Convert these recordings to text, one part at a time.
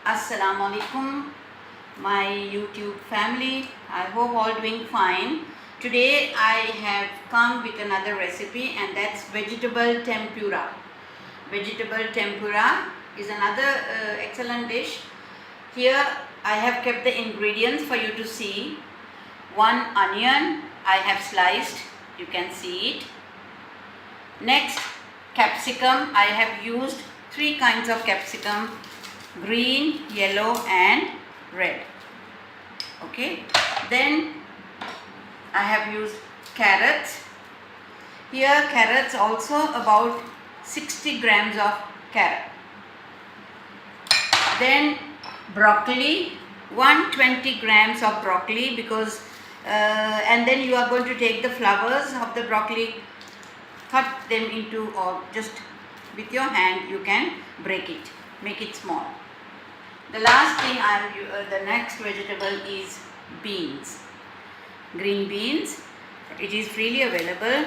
Assalamu alaikum, my YouTube family. I hope all doing fine. Today I have come with another recipe, and that's vegetable tempura. Vegetable tempura is another excellent dish. Here I have kept the ingredients for you to see. One onion I have sliced, you can see it. Next, capsicum. I have used 3 kinds of capsicum: green, yellow and red. Okay, then I have used carrots. Here carrots also about 60 grams of carrot. Then broccoli, 120 grams of broccoli, because and then you are going to take the flowers of the broccoli, cut them into, or just with your hand you can break it, make it small. The last thing the next vegetable is beans, green beans. It is freely available.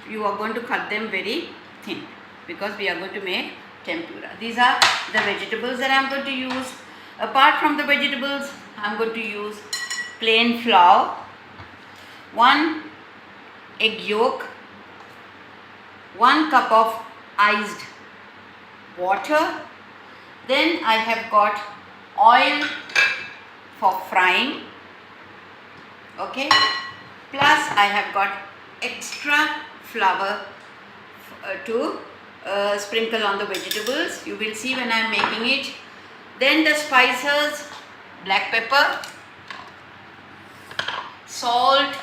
You are going to cut them very thin because we are going to make tempura. These are the vegetables that I am going to use. Apart from the vegetables, I am going to use plain flour, 1 egg yolk, 1 cup of iced water. Then I have got oil for frying, okay, plus I have got extra flour to sprinkle on the vegetables. You will see when I am making it. Then the spices: black pepper, salt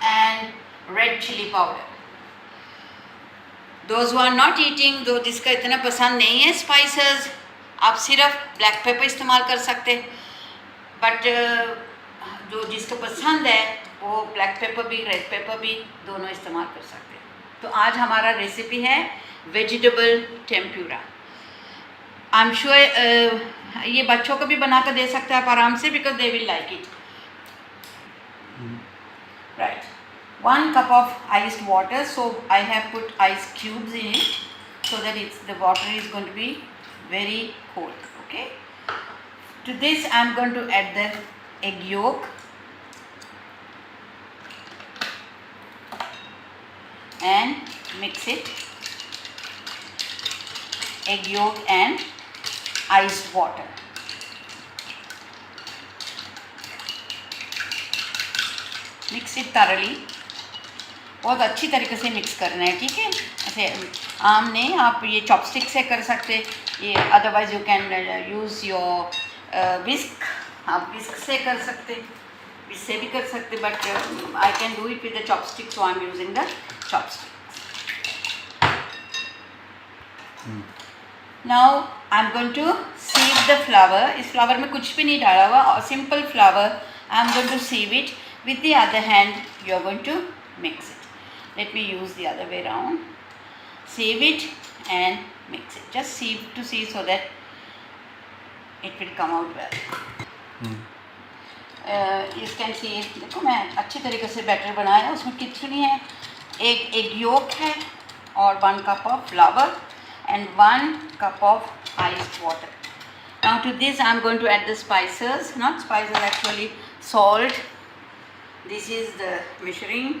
and red chili powder. Those who are not eating, जो जिसका इतना पसंद नहीं है spices, आप सिर्फ black pepper इस्तेमाल कर सकते, बट जो जिसको पसंद है वो ब्लैक पेपर भी रेड पेपर भी दोनों इस्तेमाल कर सकते हैं. तो आज हमारा रेसिपी है vegetable tempura. I am sure ये बच्चों को भी बना कर दे सकते हैं आप आराम से, because they will like it. Right, 1 cup of iced water, so I have put ice cubes in it so that the water is going to be very cold. Okay, to this I am going to add the egg yolk and mix it. Egg yolk and iced water. Mix it thoroughly. बहुत अच्छी तरीके से mix करना है, ठीक है. ऐसे आम नहीं, आप ये चॉपस्टिक से कर सकते, ये otherwise you can use your whisk. आप विस्क से कर सकते, इससे भी कर सकते, but I can do it with the chopstick, so I am using the chopstick. Now I am going to sieve the flour. इस फ्लावर में कुछ भी नहीं डाला हुआ, और simple flour. I am going to sieve it. With the other hand you are going to mix it. Let me use the other way around. Sieve it and mix it. Just sieve to see so that it will come out well. You can see, देखो मैं अच्छी तरीके से batter बनाया. उसमें कितनी है, एक एग योक है और 1 cup of flour and 1 cup of iced water. Now to this I am going to add the spices, not spices actually, salt. This is the measuring.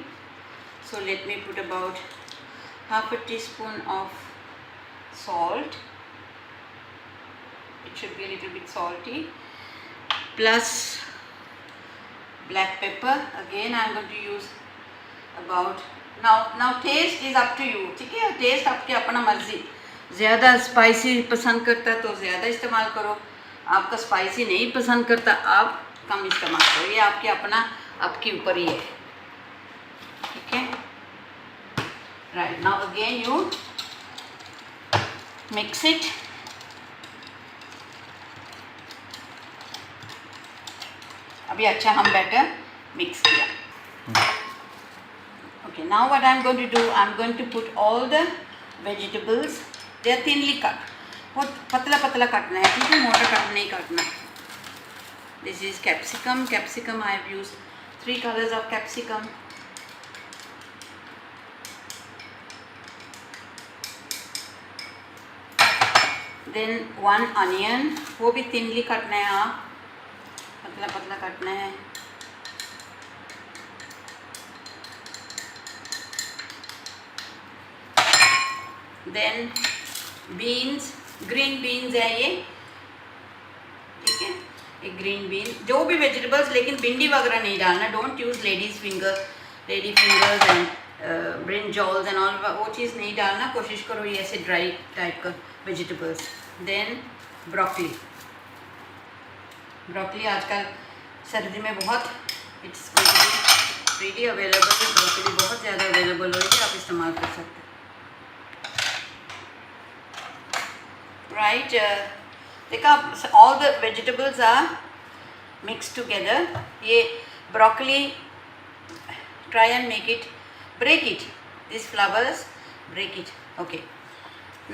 So let me put about half a teaspoon of salt. It should be a little bit salty. Plus black pepper. Again I am going to use about, now taste is up to you, ठीक है. Test आपके अपना मर्जी. ज़्यादा spicy पसंद करता है तो ज़्यादा इस्तेमाल करो. आपका स्पाइसी नहीं पसंद करता, आप कम इस्तेमाल करो. ये आपके अपना, आपके ऊपर ही है, ठीक है. Right, now again you mix it. अभी अच्छा हम बैटर मिक्स किया. Okay, now what I am going to do, I am going to put all the vegetables. They are thinly cut. बहुत पतला पतला काटना है, ठीक है, मोटा कट नहीं काटना. This is capsicum. Capsicum I have used 3 colors of capsicum. Then 1 onion, वो भी thinly काटना है, आप पतला पतला काटना है. Then beans, green beans है ये, ठीक है, एक ग्रीन बीन. जो भी वेजिटेबल्स, लेकिन भिंडी वगैरह नहीं डालना. Don't use lady fingers and brinjals and all, वो चीज़ नहीं डालना. कोशिश करो ये ऐसे ड्राई टाइप का वेजिटेबल्स. देन ब्रोकली आजकल सर्दी में बहुत इट्स फ्रीली अवेलेबल है. ब्रोकली बहुत ज़्यादा अवेलेबल हो रही है, आप इस्तेमाल कर सकते हैं. राइट, देखा, all the vegetables are mix together. ये broccoli, try and make it, break it, these flowers, break it. Okay,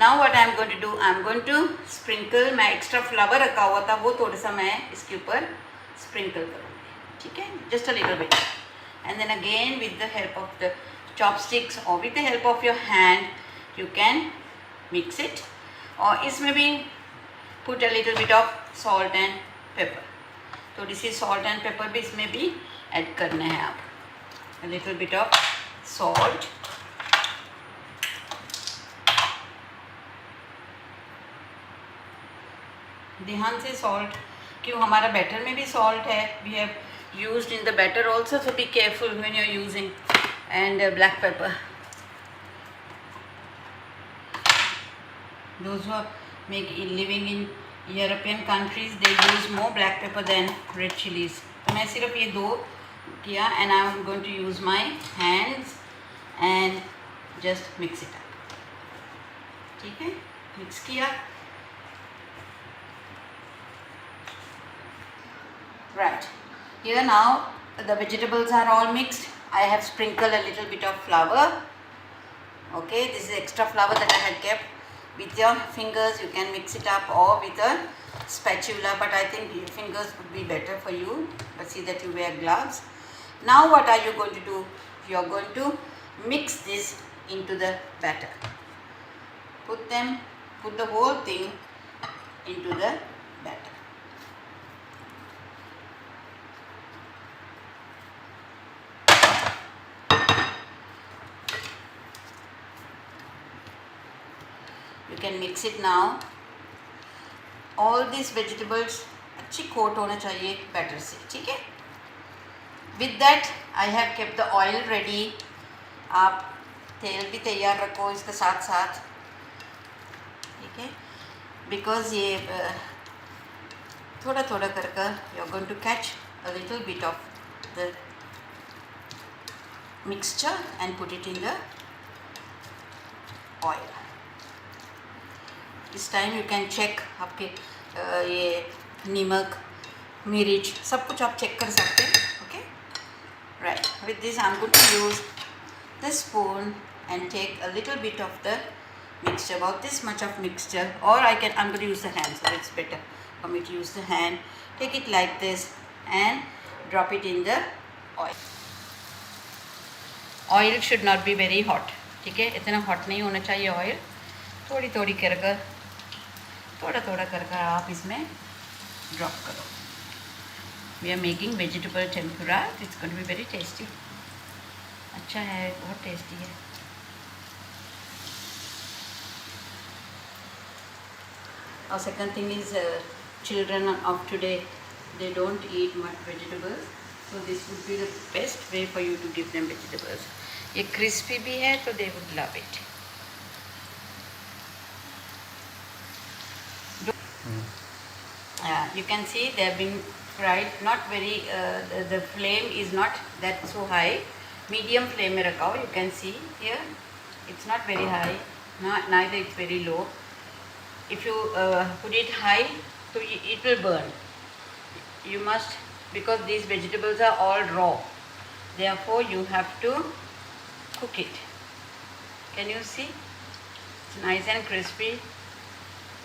now what I am going to do, I am going to sprinkle. मैं extra flower रखा हुआ था, वो थोड़ा सा मैं इसके ऊपर स्प्रिंकल करूँगी, ठीक है, just a little bit. And then again with the help of the chopsticks और with the help of your hand you can mix it. और इसमें भी put a little bit of salt and pepper. थोड़ी सी salt and paper भी इसमें भी add करना है आप. A little bit of salt. ध्यान से सॉल्ट, क्यों हमारा बैटर में भी सॉल्ट है. We have used in the batter also, so be careful when you are using. And black pepper, those who are living in European countries, they use more black pepper than red chilies. तो मैं सिर्फ ये दो किया. And I am going to use my hands and just mix it up. ठीक है, mix किया. Right, here now the vegetables are all mixed. I have sprinkle a little bit of flour. Okay, this is extra flour that I had kept. With your fingers you can mix it up or with a spatula, but I think your fingers would be better for you. But see that you wear gloves. Now what are you going to do? You are going to mix this into the batter. Put the whole thing into the batter. You can mix it now. All these vegetables अच्छी coat होना चाहिए batter से, ठीक है. With that I have kept the oil ready. आप तेल भी तैयार रखो इसके साथ साथ, ठीक है, because ये थोड़ा थोड़ा कर you are going to catch a little bit of the mixture and put it in the oil. इस टाइम यू कैन चेक आपके ये नमक, मिर्च, सब कुछ आप चेक कर सकते हैं. Okay, right. With this I am going to use the spoon and take a little bit of the mixture, about this much of mixture, or I'm going to use the hand, so it's better for me to use the hand. Take it like this and drop it in the oil. Oil should not be very hot, ठीक है, इतना hot नहीं होना चाहिए oil. थोड़ी थोड़ी कर थोड़ा थोड़ा कर आप इसमें ड्रॉप करो. We are making vegetable tempura. It's going to be very tasty. अच्छा है, बहुत टेस्टी है. और second thing is children of today, they don't eat much vegetables, so this would be the best way for you to give them vegetables. ये crispy भी है तो they would love it. You can see they have been fried, not very the flame is not that so high, medium flame में रखा हो. You can see here it's not very high, neither it's very low. If you put it high, so it will burn. You must, because these vegetables are all raw, therefore you have to cook it. Can you see? It's nice and crispy.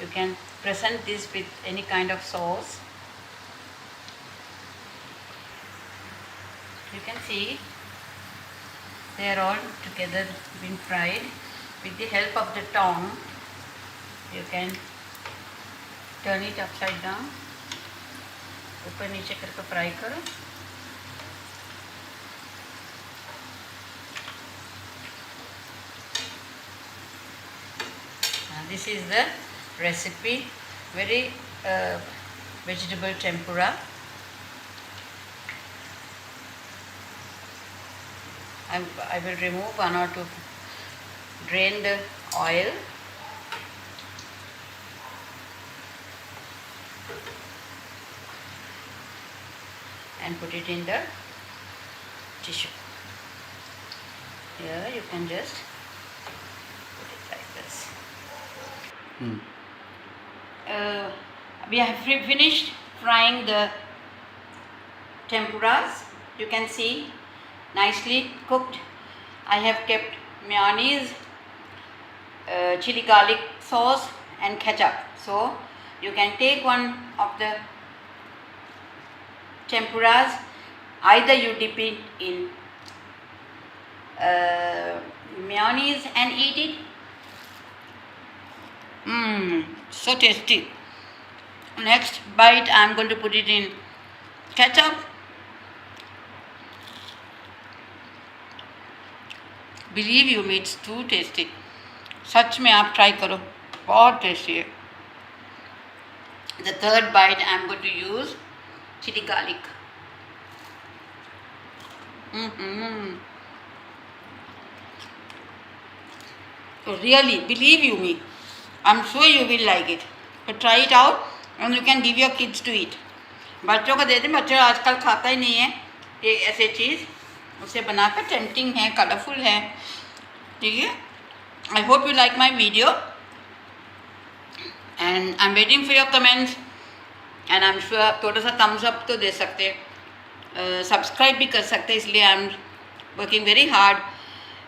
You can present this with any kind of sauce. You can see they are all together been fried. With the help of the tongue you can turn it upside down, ऊपर नीचे करके fry करो। This is the recipe, very vegetable tempura. I will remove one or two, drain the oil. And put it in the tissue. Here you can just put it like this. We have finished frying the tempuras. You can see nicely cooked. I have kept mayonnaise, chili garlic sauce and ketchup. So you can take one of the tempuras, either you dip it in mayonnaise and eat it. So tasty. Next bite I am going to put it in ketchup. Believe you me, it's too tasty. सच में आप try करो, बहुत tasty है. The third bite I am going to use chili garlic. Really, believe you me, I'm sure you will like it. So try it out and you can give your kids to eat. बच्चों को देते, बच्चे आजकल खाता ही नहीं है ये ऐसे चीज़. उसे बनाकर टेम्पटिंग है, कलरफुल है. ठीक है. I hope you like my video and I'm waiting for your comments. And I'm sure थोड़ा सा thumbs up तो दे सकते, सब्सक्राइब भी कर सकते. इसलिए I'm working very hard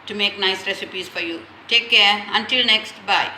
to make nice recipes for you. Take care. Until next, bye.